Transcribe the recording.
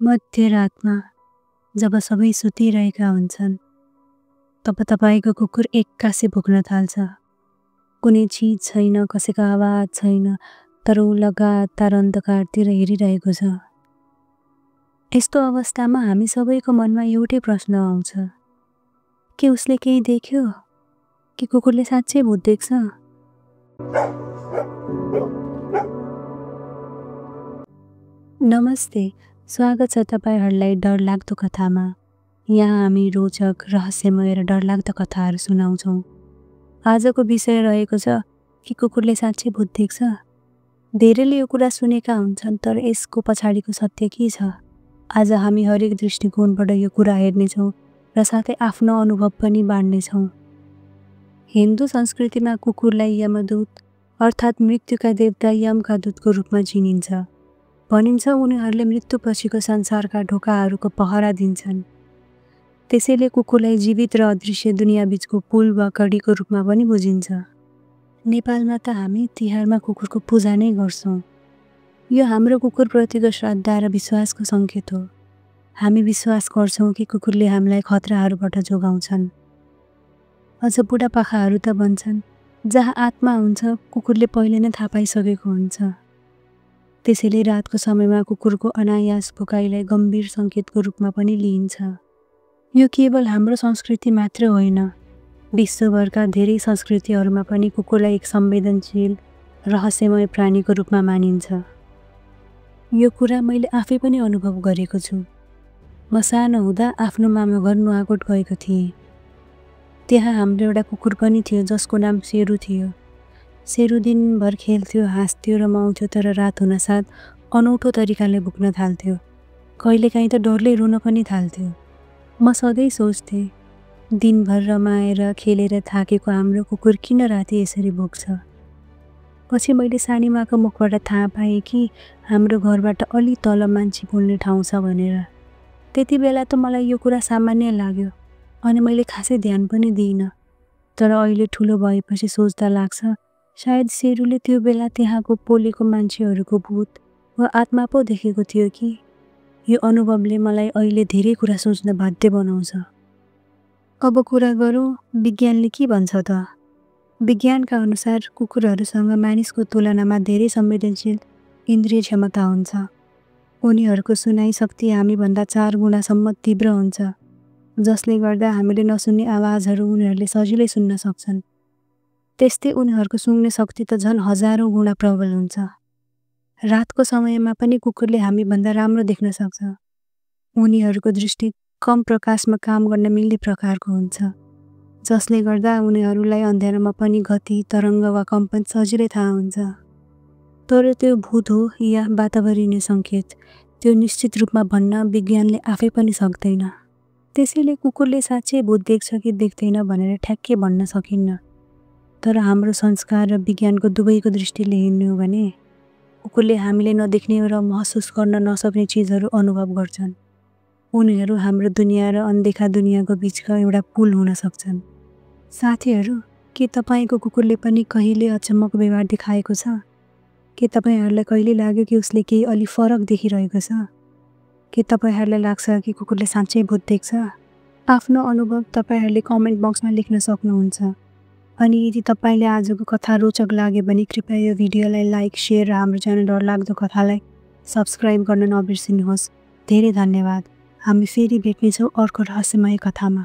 मध्यरातमा जब सबै सुतिरहेका हुन्छन् तब तपाईको कुकुर एक्कासी भुक्न थाल्छ। कुनै चीज छैन, कसैको आवाज छैन, तर ऊ लगातार अन्धकारतिर हेरिरहेको छ। यस्तो अवस्थामा हामी सबैको मनमा एउटै प्रश्न आउँछ, के उसले केही देख्यो? कि कुकुरले साँच्चै भूत देख्छ? नमस्ते, स्वागत छ तपाईहरुलाई डरलाग्दो कथामा। यहाँ हामी रोचक, रहस्यमय र डरलाग्दो कथाहरू सुनाउँछौँ। आजको विषय रहेको छ कि कुकुरले साँच्चै भूत देख्छ। धेरैले यो कुरा सुनेका हुन्छन्, तर यसको पछाडिको सत्य के छ? आज हामी हरेक दृष्टिकोणबाट यो कुरा हेर्नेछौँ र साथै आफ्नो अनुभव पनि बाँड्नेछौँ। हिन्दू संस्कृतिमा कुकुरलाई यमदूत अर्थात् मृत्युका देवता यमका दूतको रूपमा चिनिन्छ। भनिन्छ उनीहरूले मृत्युपछिको संसारका ढोकाहरूको पहरा दिन्छन्। त्यसैले कुकुरलाई जीवित र अदृश्य दुनिया बीचको पुल वा कडीको रूपमा पनि बुझिन्छ। नेपालमा त हामी तिहारमा कुकुरको पूजा नै गर्छौँ। यो हाम्रो कुकुरप्रतिको श्रद्धा र विश्वासको सङ्केत हो। हामी विश्वास गर्छौँ कि कुकुरले हामीलाई खतराहरूबाट जोगाउँछन्। अझ बुढापाकाहरू त भन्छन्, जहाँ आत्मा हुन्छ कुकुरले पहिले नै थाहा पाइसकेको हुन्छ। त्यसैले रातको समयमा कुकुरको अनायास भुकाइलाई गम्भीर सङ्केतको रूपमा पनि लिइन्छ। यो केवल हाम्रो संस्कृति मात्र होइन, विश्वभरका धेरै संस्कृतिहरूमा पनि कुकुरलाई एक संवेदनशील, रहस्यमय प्राणीको रूपमा मानिन्छ। यो कुरा मैले आफै पनि अनुभव गरेको छु। म सानो हुँदा आफ्नो मामा घर नुवाकोट गएको थिएँ। त्यहाँ हाम्रो एउटा कुकुर पनि थियो जसको नाम सेरु थियो। सेरु दिनभर खेल्थ्यो, हाँस्थ्यो र माउँथ्यो, तर रात हुनसाथ अनौठो तरिकाले भुक्न थाल्थ्यो। कहिलेकाहीँ त डरले रुन पनि थाल्थ्यो। म सधैँ सोच्थेँ, दिनभर रमाएर खेलेर थाकेको हाम्रो कुकुर किन राति यसरी भुक्छ? पछि मैले सानीमाको मुखबाट थाहा पाएँ कि हाम्रो घरबाट अलि तल मान्छे बोल्ने ठाउँ छ भनेर। त्यति बेला त मलाई यो कुरा सामान्य लाग्यो अनि मैले खासै ध्यान पनि दिइनँ। तर अहिले ठुलो भएपछि सोच्दा लाग्छ, सायद सेरुले त्यो बेला त्यहाँको पोलेको मान्छेहरूको भूत वा आत्मा पो देखेको थियो कि। यो अनुभवले मलाई अहिले धेरै कुरा सोच्न बाध्य बनाउँछ। अब कुरा गरौँ विज्ञानले के भन्छ त? विज्ञानका अनुसार कुकुरहरूसँग मानिसको तुलनामा धेरै संवेदनशील इन्द्रिय क्षमता हुन्छ। उनीहरूको सुनाइ शक्ति हामीभन्दा 4 गुणासम्म तीव्र हुन्छ, जसले गर्दा हामीले नसुन्ने आवाजहरू उनीहरूले सजिलै सुन्न सक्छन्। त्यस्तै उनीहरूको सुन्ने शक्ति त झन् हजारौं गुणा प्रबल हुन्छ। रातको समयमा पनि कुकुरले हामीभन्दा राम्रो देख्न सक्छ। उनीहरूको दृष्टि कम प्रकाशमा काम गर्न मिल्ने प्रकारको हुन्छ, जसले गर्दा उनीहरूलाई अँध्यारोमा पनि गति, तरङ्ग वा कम्पन सजिलै थाहा हुन्छ। तर त्यो भूत हो या वातावरणीय सङ्केत, त्यो निश्चित रूपमा भन्न विज्ञानले आफै पनि सक्दैन। त्यसैले कुकुरले साँच्चै भूत देख्छ कि देख्दैन भनेर ठ्याक्कै भन्न सकिन्न। तर हाम्रो संस्कार र विज्ञानको दुवैको दृष्टिले हेर्ने हो भने कुकुरले हामीले नदेख्ने र महसुस गर्न नसक्ने चिजहरू अनुभव गर्छन्। उनीहरू हाम्रो दुनिया र अनदेखा दुनियाको बीचका एउटा पुल हुन सक्छन्। साथीहरू, के तपाईको कुकुरले पनि कहिले अचम्मको व्यवहार देखाएको छ? के तपाईहरूलाई कहिले लाग्यो कि उसले केही अलि फरक देखिरहेको छ? के तपाईहरूलाई लाग्छ कि कुकुरले साँच्चै भूत देख्छ? आफ्नो अनुभव तपाईहरूले कमेन्ट बक्समा लेख्न सक्नुहुन्छ। अनि यदि तपाईले आजको कथा रोचक लाग्यो भने कृपया यो भिडियोलाई लाइक, शेयर र हाम्रो च्यानल डरलाग्दो कथालाई सब्स्क्राइब गर्न नबिर्सिनुहोस्। धेरै धन्यवाद। हामी फेरि भेट्नेछौँ अर्को रहस्यमय कथामा।